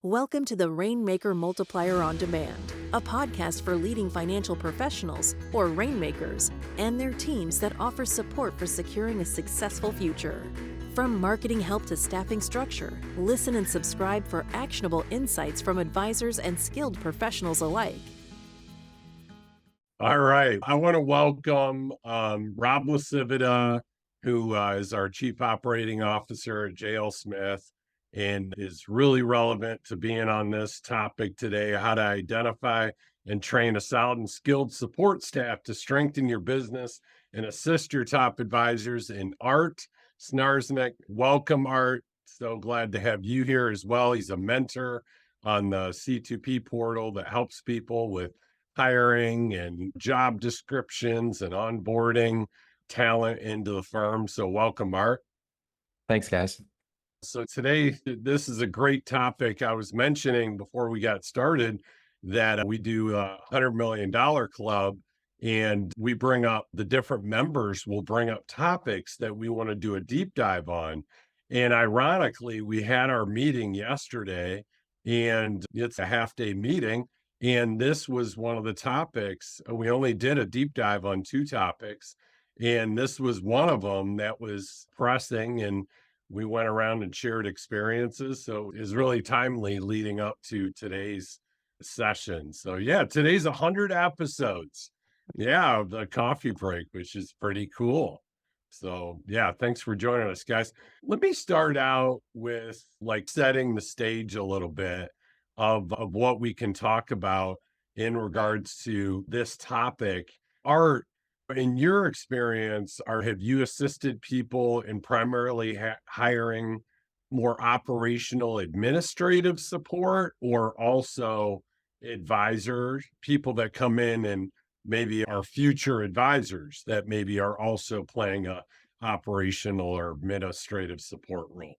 Welcome to the Rainmaker Multiplier on Demand, a podcast for leading financial professionals, or rainmakers, and their teams that offer support for securing a successful future. From marketing help to staffing structure, listen and subscribe for actionable insights from advisors and skilled professionals alike. All right. I want to welcome Rob LaCivita, who is our Chief Operating Officer at JL Smith and is really relevant to being on this topic today, how to identify and train a solid and skilled support staff to strengthen your business and assist your top advisors. And Art Snarzyk, welcome, Art. So glad to have you here as well. He's a mentor on the C2P portal that helps people with hiring and job descriptions and onboarding talent into the firm. So welcome, Art. Thanks, guys. So today, this is a great topic. I was mentioning before we got started that we do a $100 million club, and we bring up the different members will bring up topics that we want to do a deep dive on. And ironically, we had our meeting yesterday, and it's a half-day meeting. And this was one of the topics. We only did a deep dive on two topics, and this was one of them that was pressing, and we went around and shared experiences. So it's really timely leading up to today's session. So yeah, today's 100 episodes. Yeah, the coffee break, which is pretty cool. So yeah, thanks for joining us, guys. Let me start out with like setting the stage a little bit of what we can talk about in regards to this topic. Art, in your experience, have you assisted people in primarily hiring more operational administrative support, or also advisors, people that come in and maybe are future advisors that maybe are also playing a operational or administrative support role?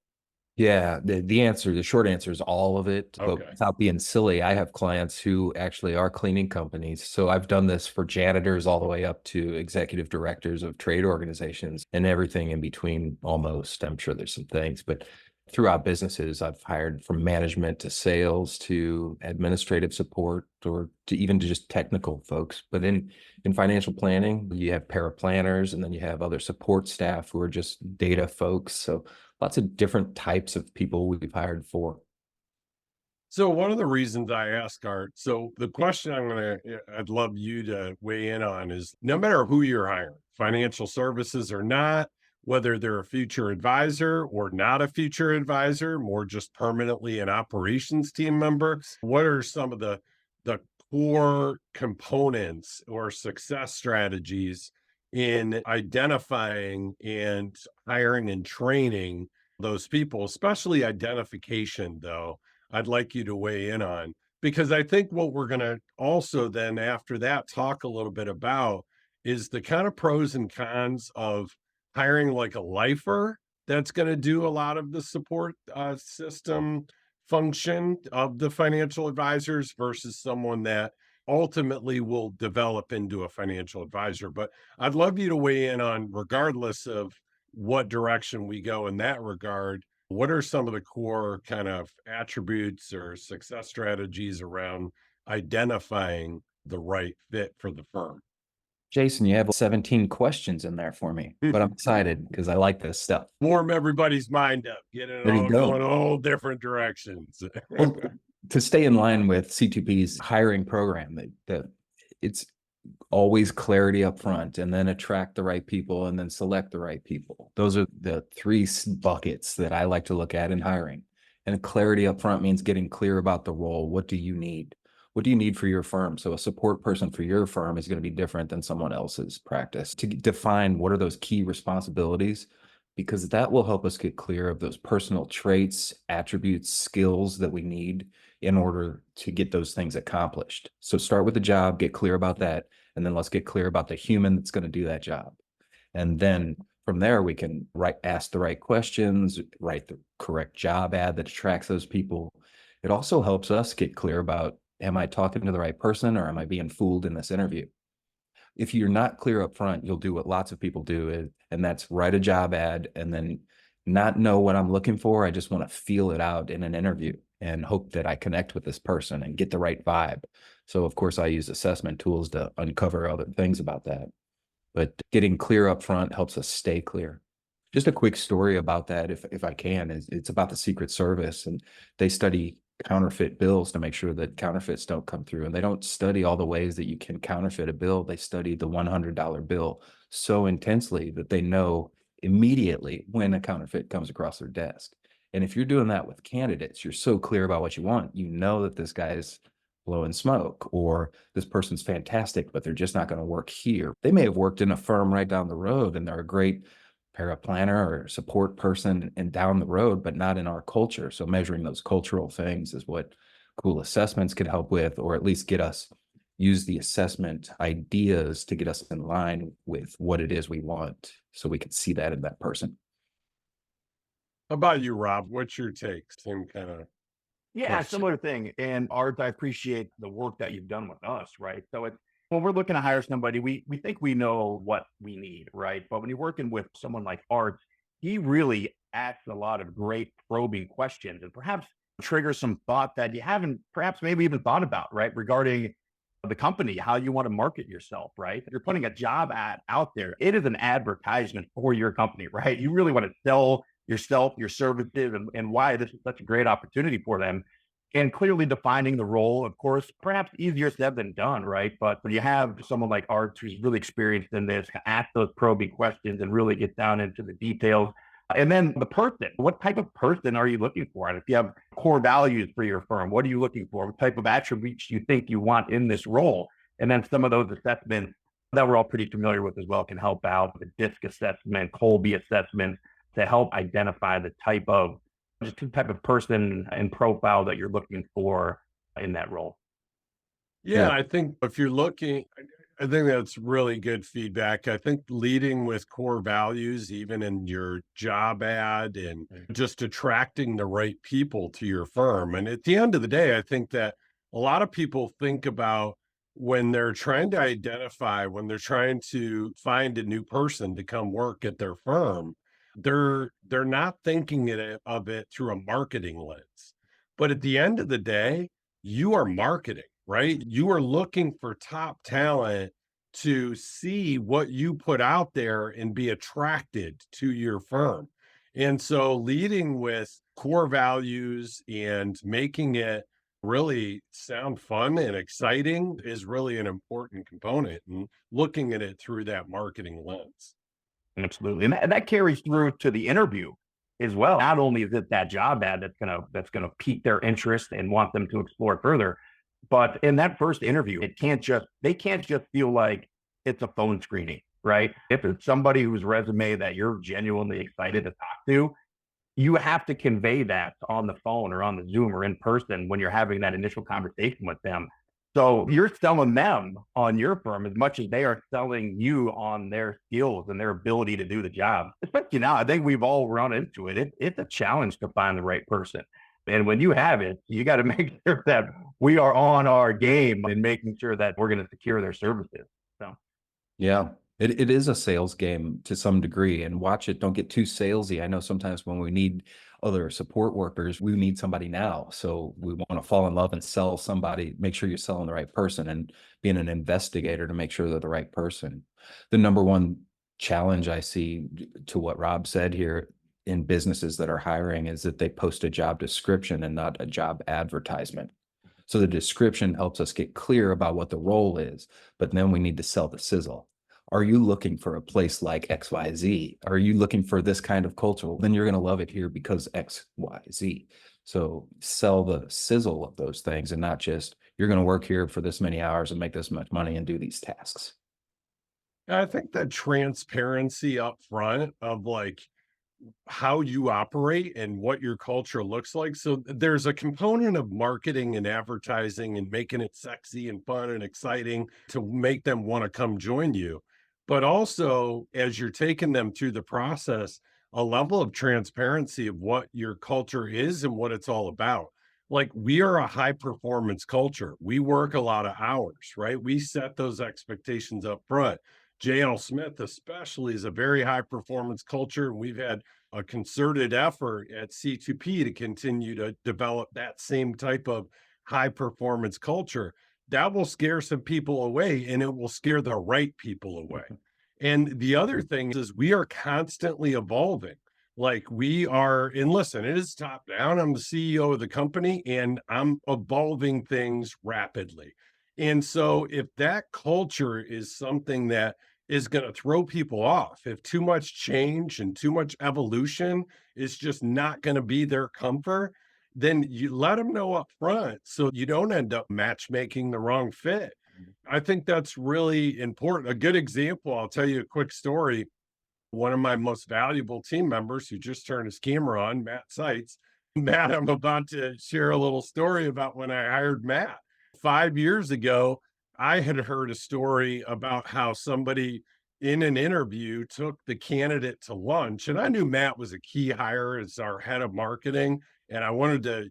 Yeah, the short answer is all of it. Okay. But without being silly, I have clients who actually are cleaning companies. So I've done this for janitors all the way up to executive directors of trade organizations and everything in between almost. I'm sure there's some things, but throughout businesses, I've hired from management to sales to administrative support or to even to just technical folks. But in financial planning, you have paraplanners, and then you have other support staff who are just data folks. So lots of different types of people we've hired for. So one of the reasons I ask, Art, so the question I'd love you to weigh in on is, no matter who you're hiring, financial services or not, whether they're a future advisor or not a future advisor, more just permanently an operations team member, what are some of the core components or success strategies in identifying and hiring and training those people, especially identification, though, I'd like you to weigh in on, because I think what we're going to also then after that talk a little bit about is the kind of pros and cons of hiring like a lifer that's going to do a lot of the support system function of the financial advisors versus someone that ultimately will develop into a financial advisor. But I'd love you to weigh in on, regardless of what direction we go in that regard, what are some of the core kind of attributes or success strategies around identifying the right fit for the firm? Jason, you have 17 questions in there for me, but I'm excited because I like this stuff. Warm everybody's mind up, getting There you all go. going all different directions. Well, to stay in line with C2P's hiring program, that it's always clarity up front, and then attract the right people, and then select the right people. Those are the three buckets that I like to look at in hiring. And clarity up front means getting clear about the role. What do you need? What do you need for your firm? So a support person for your firm is going to be different than someone else's practice. To define what are those key responsibilities, because that will help us get clear of those personal traits, attributes, skills that we need in order to get those things accomplished. So start with the job, get clear about that, and then let's get clear about the human that's going to do that job. And then from there, we can ask the right questions, write the correct job ad that attracts those people. It also helps us get clear about, am I talking to the right person, or am I being fooled in this interview? If you're not clear up front, you'll do what lots of people do, and that's write a job ad and then not know what I'm looking for. I just want to feel it out in an interview and hope that I connect with this person and get the right vibe. So of course I use assessment tools to uncover other things about that. But getting clear up front helps us stay clear. Just a quick story about that, if I can, is it's about the Secret Service, and they study counterfeit bills to make sure that counterfeits don't come through. And they don't study all the ways that you can counterfeit a bill. They study the $100 bill so intensely that they know immediately when a counterfeit comes across their desk. And if you're doing that with candidates, you're so clear about what you want. You know that this guy's blowing smoke, or this person's fantastic, but they're just not going to work here. They may have worked in a firm right down the road and they're a great paraplanner or support person and down the road, but not in our culture. So measuring those cultural things is what cool assessments could help with, or at least get us use the assessment ideas to get us in line with what it is we want, so we can see that in that person. How about you, Rob? What's your take? Same kind of Yeah, question. similar thing. And Art, I appreciate the work that you've done with us, right? So it's when we're looking to hire somebody, we think we know what we need, right? But when you're working with someone like Art, he really asks a lot of great probing questions and perhaps triggers some thought that you haven't perhaps maybe even thought about, right? Regarding the company, how you want to market yourself, right? If you're putting a job ad out there, it is an advertisement for your company, right? You really want to sell yourself, your services, and why this is such a great opportunity for them. And clearly defining the role, of course, perhaps easier said than done, right? But when you have someone like Art who's really experienced in this, ask those probing questions and really get down into the details. And then the person, what type of person are you looking for? And if you have core values for your firm, what are you looking for? What type of attributes you think you want in this role? And then some of those assessments that we're all pretty familiar with as well can help out. The DISC assessment, Colby assessment, to help identify the type of person and profile that you're looking for in that role. Yeah, Yeah. I think if you're looking, I think that's really good feedback. I think leading with core values, even in your job ad, and just attracting the right people to your firm. And at the end of the day, I think that a lot of people think about when they're trying to identify, when they're trying to find a new person to come work at their firm, they're not thinking of it through a marketing lens. But at the end of the day, you are marketing, right? You are looking for top talent to see what you put out there and be attracted to your firm. And so leading with core values and making it really sound fun and exciting is really an important component, and looking at it through that marketing lens. Absolutely. And that carries through to the interview as well. Not only is it that job ad that's gonna pique their interest and want them to explore further, but in that first interview, they can't just feel like it's a phone screening, right? If it's somebody whose resume that you're genuinely excited to talk to, you have to convey that on the phone or on the Zoom or in person when you're having that initial conversation with them. So you're selling them on your firm as much as they are selling you on their skills and their ability to do the job. Especially now, I think we've all run into it. It's a challenge to find the right person. And when you have it, you got to make sure that we are on our game and making sure that we're going to secure their services. So, Yeah, it is a sales game to some degree, and watch it. Don't get too salesy. I know sometimes when we need other support workers, we need somebody now. So we want to fall in love and sell somebody. Make sure you're selling the right person and being an investigator to make sure they're the right person. The number one challenge I see to what Rob said here in businesses that are hiring is that they post a job description and not a job advertisement. So the description helps us get clear about what the role is, but then we need to sell the sizzle. Are you looking for a place like XYZ? Are you looking for this kind of culture? Well, then you're going to love it here because XYZ. So sell the sizzle of those things, and not just you're going to work here for this many hours and make this much money and do these tasks. I think that transparency up front of like how you operate and what your culture looks like. So there's a component of marketing and advertising and making it sexy and fun and exciting to make them want to come join you. But also, as you're taking them through the process, a level of transparency of what your culture is and what it's all about. Like, we are a high performance culture. We work a lot of hours, right? We set those expectations up front. JL Smith, especially, is a very high performance culture. We've had a concerted effort at C2P to continue to develop that same type of high performance culture, that will scare some people away, and it will scare the right people away. And the other thing is we are constantly evolving. Like we are, and listen, it is top down. I'm the CEO of the company and I'm evolving things rapidly. And so if that culture is something that is going to throw people off, if too much change and too much evolution is just not going to be their comfort, then you let them know up front so you don't end up matchmaking the wrong fit. I think that's really important. A good example, I'll tell you a quick story. One of my most valuable team members who just turned his camera on, Matt Seitz. Matt, I'm about to share a little story about when I hired Matt. 5 years ago, I had heard a story about how somebody in an interview took the candidate to lunch. And I knew Matt was a key hire as our head of marketing. And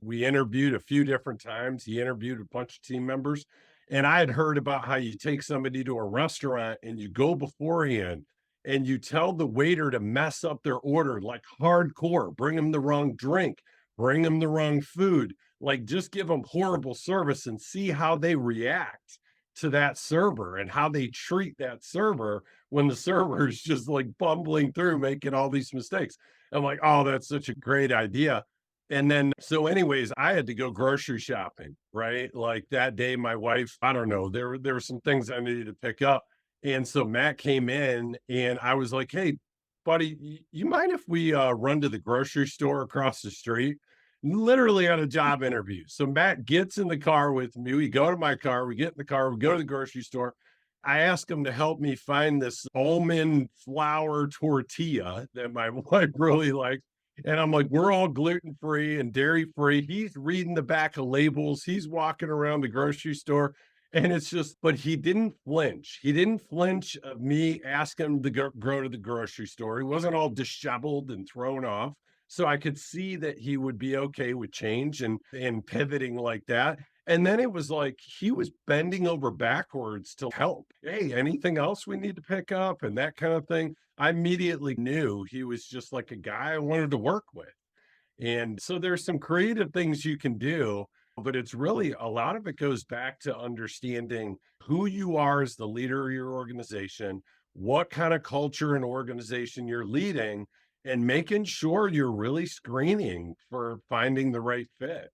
we interviewed a few different times. He interviewed a bunch of team members. And I had heard about how you take somebody to a restaurant and you go beforehand and you tell the waiter to mess up their order like hardcore, bring them the wrong drink, bring them the wrong food, like just give them horrible service and see how they react to that server and how they treat that server when the server is just like bumbling through making all these mistakes. I'm like, oh, that's such a great idea. And then, so anyways, I had to go grocery shopping, right? Like that day, my wife, I don't know, there were some things I needed to pick up. And so Matt came in and I was like, hey, buddy, you mind if we run to the grocery store across the street? Literally on a job interview. So Matt gets in the car with me. We go to my car, we get in the car, we go to the grocery store. I ask him to help me find this almond flour tortilla that my wife really likes. And I'm like, we're all gluten free and dairy free. He's reading the back of labels. He's walking around the grocery store. And it's just, but he didn't flinch. He didn't flinch of me asking him to go to the grocery store. He wasn't all disheveled and thrown off. So I could see that he would be okay with change and pivoting like that. And then it was like he was bending over backwards to help. Hey, anything else we need to pick up and that kind of thing. I immediately knew he was just like a guy I wanted to work with. And so there's some creative things you can do, but it's really a lot of it goes back to understanding who you are as the leader of your organization, what kind of culture and organization you're leading, and making sure you're really screening for finding the right fit.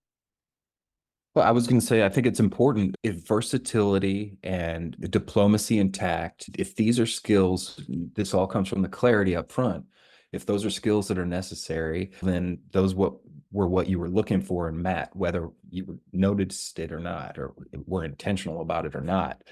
Well, I was going to say, I think it's important if versatility and diplomacy intact, if these are skills, this all comes from the clarity up front. If those are skills that are necessary, then those were what you were looking for in Matt, whether you noticed it or not, or were intentional about it or not.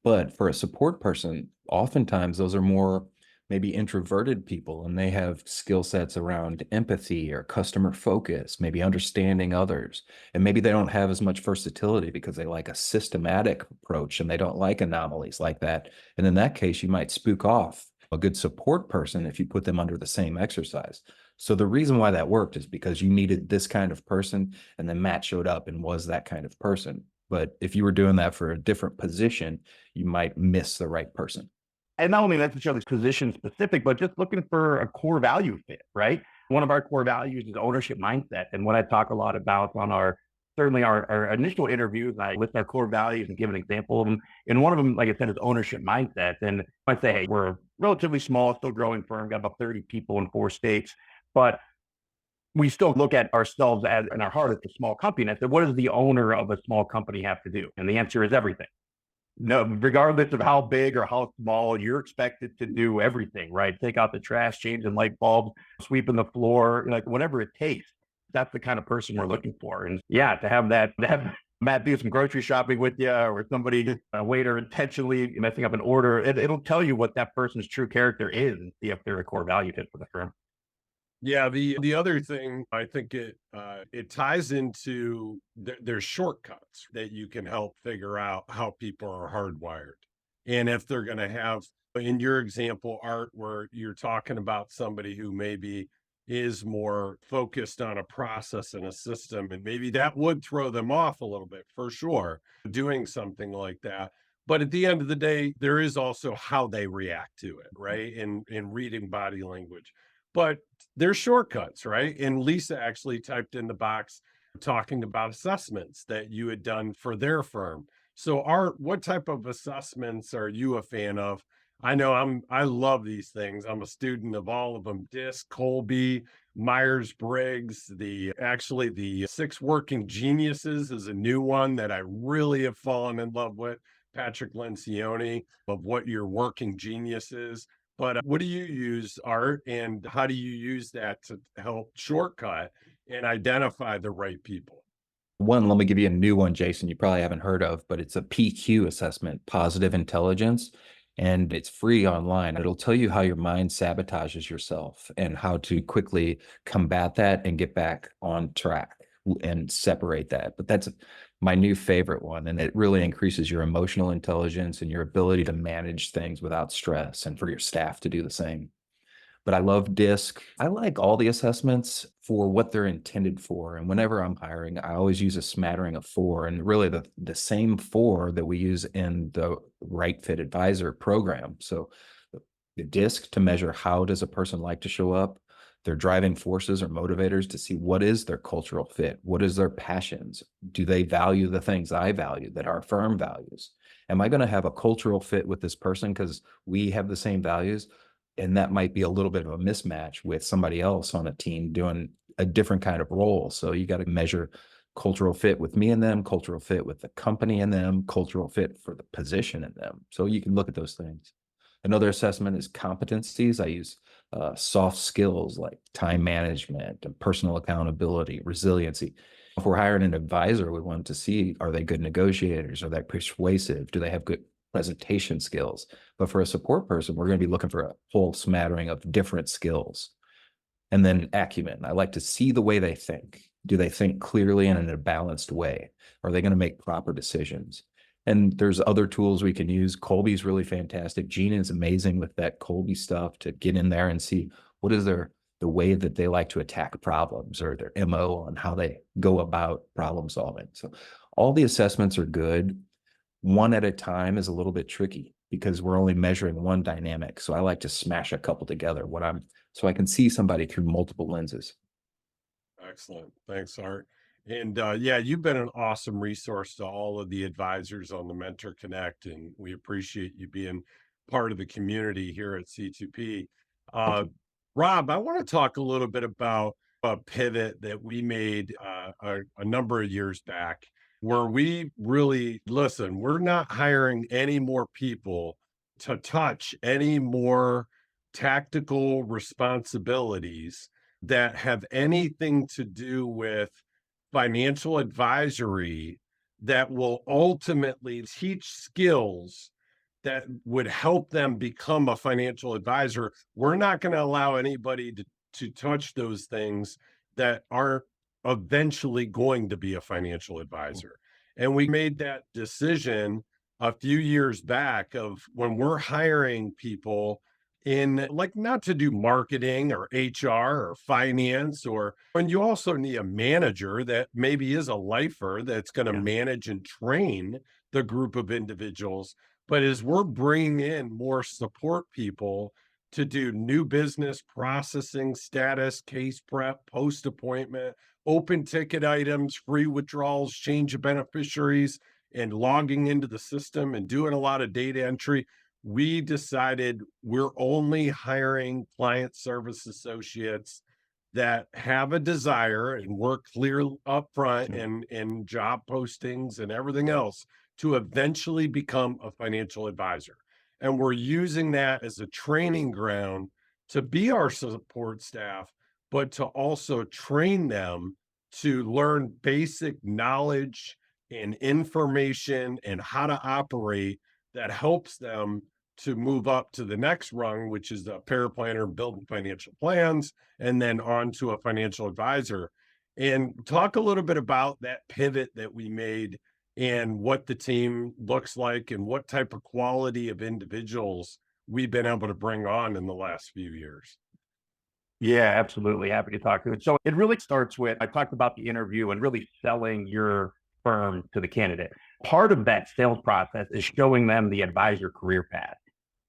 But for a support person, oftentimes those are more maybe introverted people, and they have skill sets around empathy or customer focus, maybe understanding others. And maybe they don't have as much versatility because they like a systematic approach and they don't like anomalies like that. And in that case, you might spook off a good support person if you put them under the same exercise. So the reason why that worked is because you needed this kind of person, and then Matt showed up and was that kind of person. But if you were doing that for a different position, you might miss the right person. And not only necessarily position specific, but just looking for a core value fit, right? One of our core values is ownership mindset. And what I talk a lot about on certainly our initial interviews, I list our core values and give an example of them. And one of them, like I said, is ownership mindset. And I say, hey, we're a relatively small, still growing firm, got about 30 people in 4 states, but we still look at ourselves as in our heart as a small company. And I said, what does the owner of a small company have to do? And the answer is everything. No, regardless of how big or how small, you're expected to do everything, right? Take out the trash, changing light bulbs, sweeping the floor, like whatever it takes. That's the kind of person we're looking for. And yeah, to have Matt do some grocery shopping with you, or somebody, a waiter intentionally messing up an order, it'll tell you what that person's true character is and see if they're a core value fit for the firm. Yeah, the other thing I think it ties into there's shortcuts that you can help figure out how people are hardwired. And if they're going to have, in your example, Art, where you're talking about somebody who maybe is more focused on a process and a system, and maybe that would throw them off a little bit for sure, doing something like that. But at the end of the day, there is also how they react to it, right? In reading body language. but there's shortcuts, right? And Lisa actually typed in the box talking about assessments that you had done for their firm. So Art, what type of assessments are you a fan of? I know I love these things. I'm a student of all of them. DISC, Colby, Myers-Briggs, the Six Working Geniuses is a new one that I really have fallen in love with. Patrick Lencioni of what your working genius is. But what do you use, Art, and how do you use that to help shortcut and identify the right people? One, let me give you a new one, Jason, you probably haven't heard of, but it's a PQ assessment, positive intelligence, and it's free online. It'll tell you how your mind sabotages yourself and how to quickly combat that and get back on track and separate that. But that's my new favorite one, and it really increases your emotional intelligence and your ability to manage things without stress, and for your staff to do the same. But I love DISC. I like all the assessments for what they're intended for. And whenever I'm hiring, I always use a smattering of four, and really the same four that we use in the Right Fit Advisor program. So the DISC to measure how does a person like to show up, their driving forces or motivators to see what is their cultural fit, what is their passions, do they value the things I value that our firm values? Am I going to have a cultural fit with this person because we have the same values? And that might be a little bit of a mismatch with somebody else on a team doing a different kind of role. So you got to measure cultural fit with me and them, cultural fit with the company and them, cultural fit for the position in them. So you can look at those things. Another assessment is competencies. I use soft skills like time management and personal accountability, resiliency. If we're hiring an advisor, we want to see, are they good negotiators? Are they persuasive? Do they have good presentation skills? But for a support person, we're going to be looking for a whole smattering of different skills. And then acumen. I like to see the way they think. Do they think clearly and in a balanced way? Are they going to make proper decisions? And there's other tools we can use. Colby's really fantastic. Gina is amazing with that Colby stuff to get in there and see what is the way that they like to attack problems, or their MO on how they go about problem solving. So all the assessments are good. One at a time is a little bit tricky because we're only measuring one dynamic. So I like to smash a couple together so I can see somebody through multiple lenses. Excellent. Thanks, Art. And yeah, you've been an awesome resource to all of the advisors on the Mentor Connect, and we appreciate you being part of the community here at C2P. Rob, I want to talk a little bit about a pivot that we made a number of years back, where we really listen, we're not hiring any more people to touch any more tactical responsibilities that have anything to do with financial advisory that will ultimately teach skills that would help them become a financial advisor. We're not going to allow anybody to touch those things that are eventually going to be a financial advisor. And we made that decision a few years back of when we're hiring people in, like, not to do marketing or HR or finance, or when you also need a manager that maybe is a lifer that's going to manage and train the group of individuals. But as we're bringing in more support people to do new business processing, status, case prep, post appointment, open ticket items, free withdrawals, change of beneficiaries, and logging into the system and doing a lot of data entry, we decided we're only hiring client service associates that have a desire, and work clear up front and job postings and everything else, to eventually become a financial advisor. And we're using that as a training ground to be our support staff, but to also train them to learn basic knowledge and information and how to operate that helps them to move up to the next rung, which is the paraplanner, building financial plans, and then on to a financial advisor. And talk a little bit about that pivot that we made and what the team looks like and what type of quality of individuals we've been able to bring on in the last few years. Yeah, absolutely. Happy to talk to it. So it really starts with, I talked about the interview and really selling your firm to the candidate. Part of that sales process is showing them the advisor career path.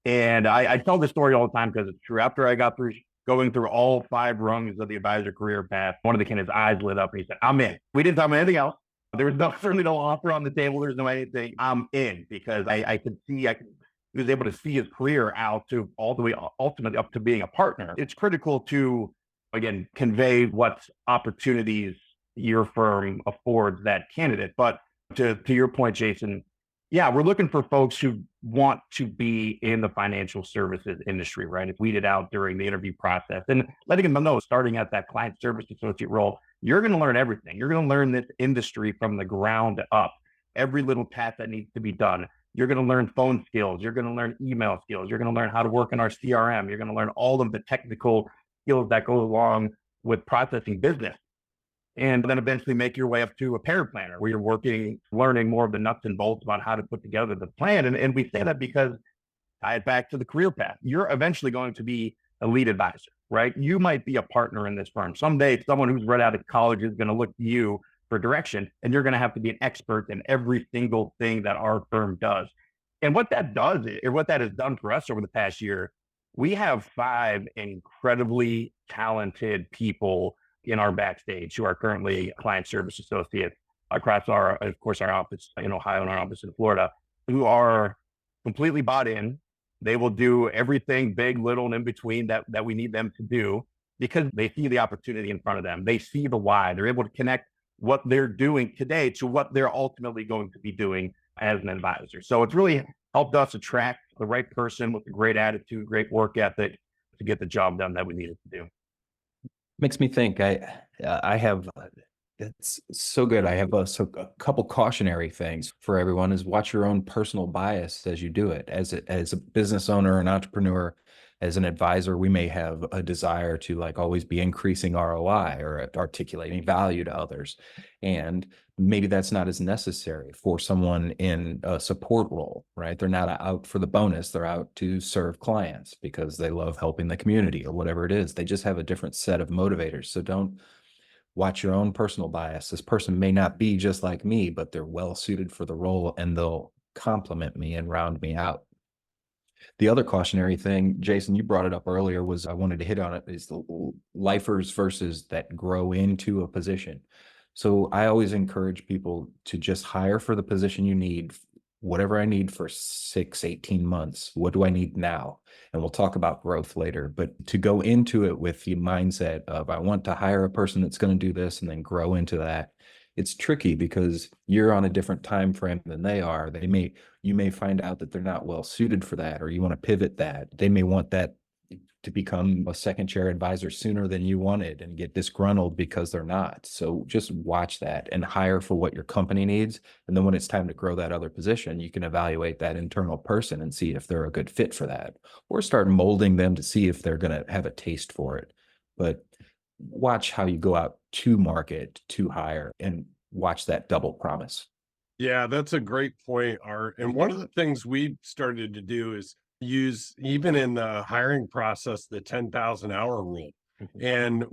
And I tell this story all the time because it's true. After I got through going through all 5 rungs of the advisor career path. One of the candidates' eyes lit up and he said, I'm in. We didn't talk about anything else. There was certainly no offer on the table. There's no anything. I'm in because he was able to see his career out to all the way ultimately up to being a partner. It's critical to, again, convey what opportunities your firm affords that candidate. But to your point, Jason, yeah, we're looking for folks who want to be in the financial services industry, right? It's weeded out during the interview process and letting them know, starting at that client service associate role, you're going to learn everything. You're going to learn this industry from the ground up, every little task that needs to be done. You're going to learn phone skills. You're going to learn email skills. You're going to learn how to work in our CRM. You're going to learn all of the technical skills that go along with processing business. And then eventually make your way up to a paraplanner where you're learning more of the nuts and bolts about how to put together the plan. And we say that because tie it back to the career path. You're eventually going to be a lead advisor, right? You might be a partner in this firm. Someday, someone who's right out of college is going to look to you for direction, and you're going to have to be an expert in every single thing that our firm does. And what that does, or what that has done for us over the past year, we have 5 incredibly talented people in our backstage who are currently client service associates across our office in Ohio and our office in Florida, who are completely bought in. They will do everything big, little, and in between that we need them to do because they see the opportunity in front of them. They see the why. They're able to connect what they're doing today to what they're ultimately going to be doing as an advisor. So it's really helped us attract the right person with a great attitude, great work ethic to get the job done that we needed to do. Makes me think I have, it's so good. I have a couple cautionary things for everyone is watch your own personal bias as you do it. As a business owner, an entrepreneur, as an advisor, we may have a desire to like always be increasing ROI or articulating value to others. And maybe that's not as necessary for someone in a support role, right? They're not out for the bonus. They're out to serve clients because they love helping the community or whatever it is. They just have a different set of motivators. So don't watch your own personal bias. This person may not be just like me, but they're well suited for the role and they'll complement me and round me out. The other cautionary thing, Jason, you brought it up earlier, was I wanted to hit on it, is the lifers versus that grow into a position. So I always encourage people to just hire for the position you need, whatever I need for 6, 18 months. What do I need now? And we'll talk about growth later, but to go into it with the mindset of I want to hire a person that's going to do this and then grow into that. It's tricky because you're on a different time frame than they are. You may find out that they're not well suited for that, or you want to pivot that. They may want that to become a second chair advisor sooner than you wanted and get disgruntled because they're not. So just watch that and hire for what your company needs. And then when it's time to grow that other position, you can evaluate that internal person and see if they're a good fit for that, or start molding them to see if they're going to have a taste for it. But watch how you go out to market, to hire, and watch that double promise. Yeah, that's a great point, Art. And one of the things we started to do is use, even in the hiring process, the 10,000 hour rule. And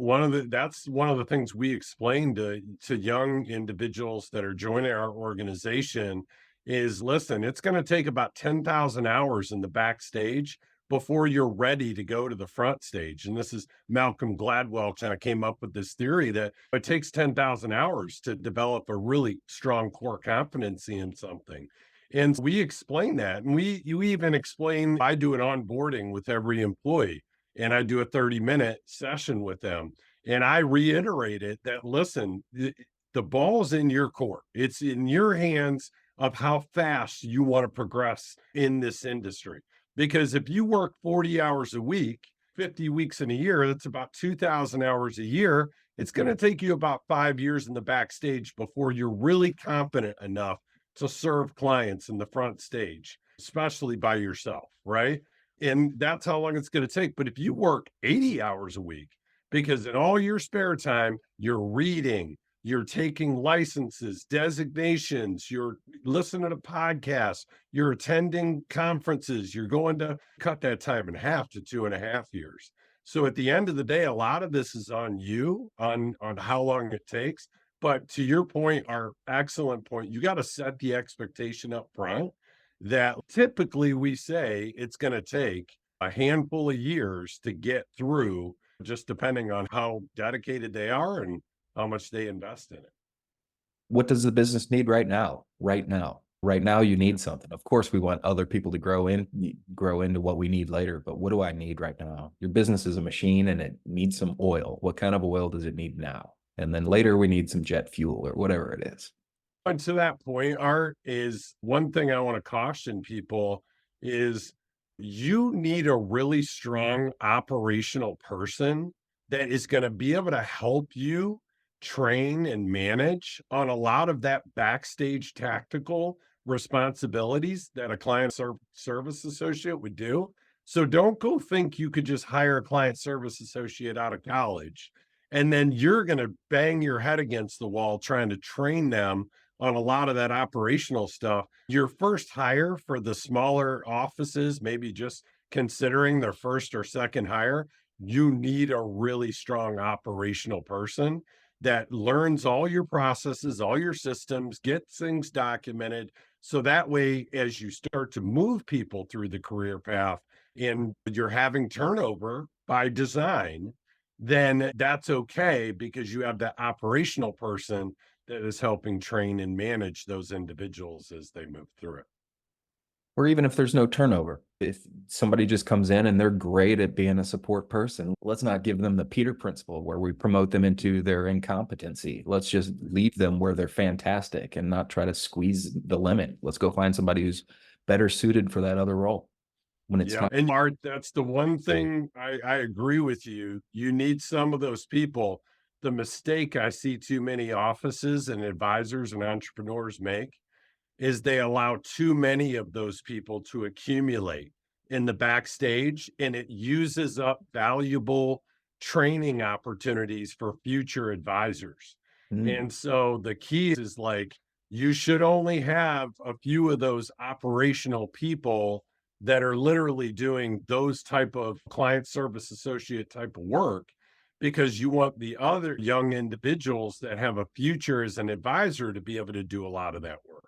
that's one of the things we explain to young individuals that are joining our organization is, listen, it's going to take about 10,000 hours in the backstage before you're ready to go to the front stage. And this is Malcolm Gladwell kind of came up with this theory that it takes 10,000 hours to develop a really strong core competency in something. And we explain that. And you even explain, I do an onboarding with every employee and I do a 30-minute session with them. And I reiterate it that, listen, the ball's in your court. It's in your hands of how fast you want to progress in this industry. Because if you work 40 hours a week, 50 weeks in a year, that's about 2,000 hours a year. It's going to take you about 5 years in the backstage before you're really competent enough to serve clients in the front stage, especially by yourself, right? And that's how long it's going to take. But if you work 80 hours a week, because in all your spare time, you're reading, you're taking licenses, designations, you're listening to podcasts, you're attending conferences, you're going to cut that time in half to 2.5 years. So at the end of the day, a lot of this is on you, on how long it takes. But to your point, our excellent point, you got to set the expectation up front that typically we say it's going to take a handful of years to get through just depending on how dedicated they are and how much they invest in it. What does the business need right now? Right now, you need something. Of course, we want other people to grow into what we need later. But what do I need right now? Your business is a machine and it needs some oil. What kind of oil does it need now? And then later we need some jet fuel or whatever it is. And to that point, Art, is one thing I want to caution people is you need a really strong operational person that is going to be able to help you train and manage on a lot of that backstage tactical responsibilities that a service associate would do. So don't go think you could just hire a client service associate out of college and then you're going to bang your head against the wall trying to train them on a lot of that operational stuff. Your first hire for the smaller offices, maybe just considering their first or second hire, you need a really strong operational person that learns all your processes, all your systems, gets things documented. So that way, as you start to move people through the career path and you're having turnover by design, then that's okay because you have that operational person that is helping train and manage those individuals as they move through it. Or even if there's no turnover, if somebody just comes in and they're great at being a support person, let's not give them the Peter principle where we promote them into their incompetency. Let's just leave them where they're fantastic and not try to squeeze the limit. Let's go find somebody who's better suited for that other role. When it's Yeah, and Art, that's the one thing I agree with you. You need some of those people. The mistake I see too many offices and advisors and entrepreneurs make is they allow too many of those people to accumulate in the backstage, and it uses up valuable training opportunities for future advisors. And so the key is like, you should only have a few of those operational people that are literally doing those type of client service associate type of work because you want the other young individuals that have a future as an advisor to be able to do a lot of that work.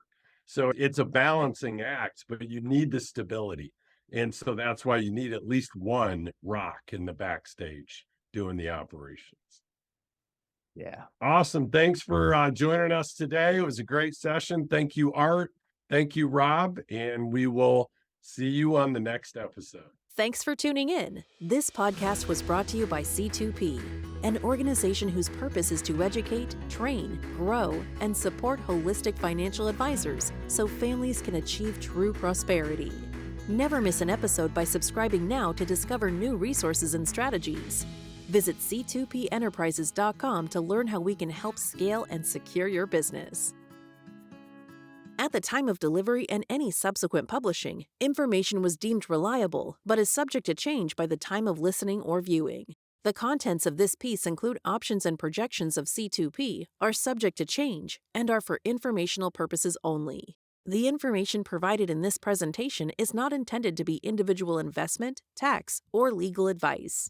So it's a balancing act, but you need the stability. And so that's why you need at least one rock in the backstage doing the operations. Yeah. Awesome. Thanks for joining us today. It was a great session. Thank you, Art. Thank you, Rob. And we will see you on the next episode. Thanks for tuning in. This podcast was brought to you by C2P, an organization whose purpose is to educate, train, grow, and support holistic financial advisors so families can achieve true prosperity. Never miss an episode by subscribing now to discover new resources and strategies. Visit C2PEnterprises.com to learn how we can help scale and secure your business. At the time of delivery and any subsequent publishing, information was deemed reliable, but is subject to change by the time of listening or viewing. The contents of this piece include options and projections of C2P, are subject to change, and are for informational purposes only. The information provided in this presentation is not intended to be individual investment, tax, or legal advice.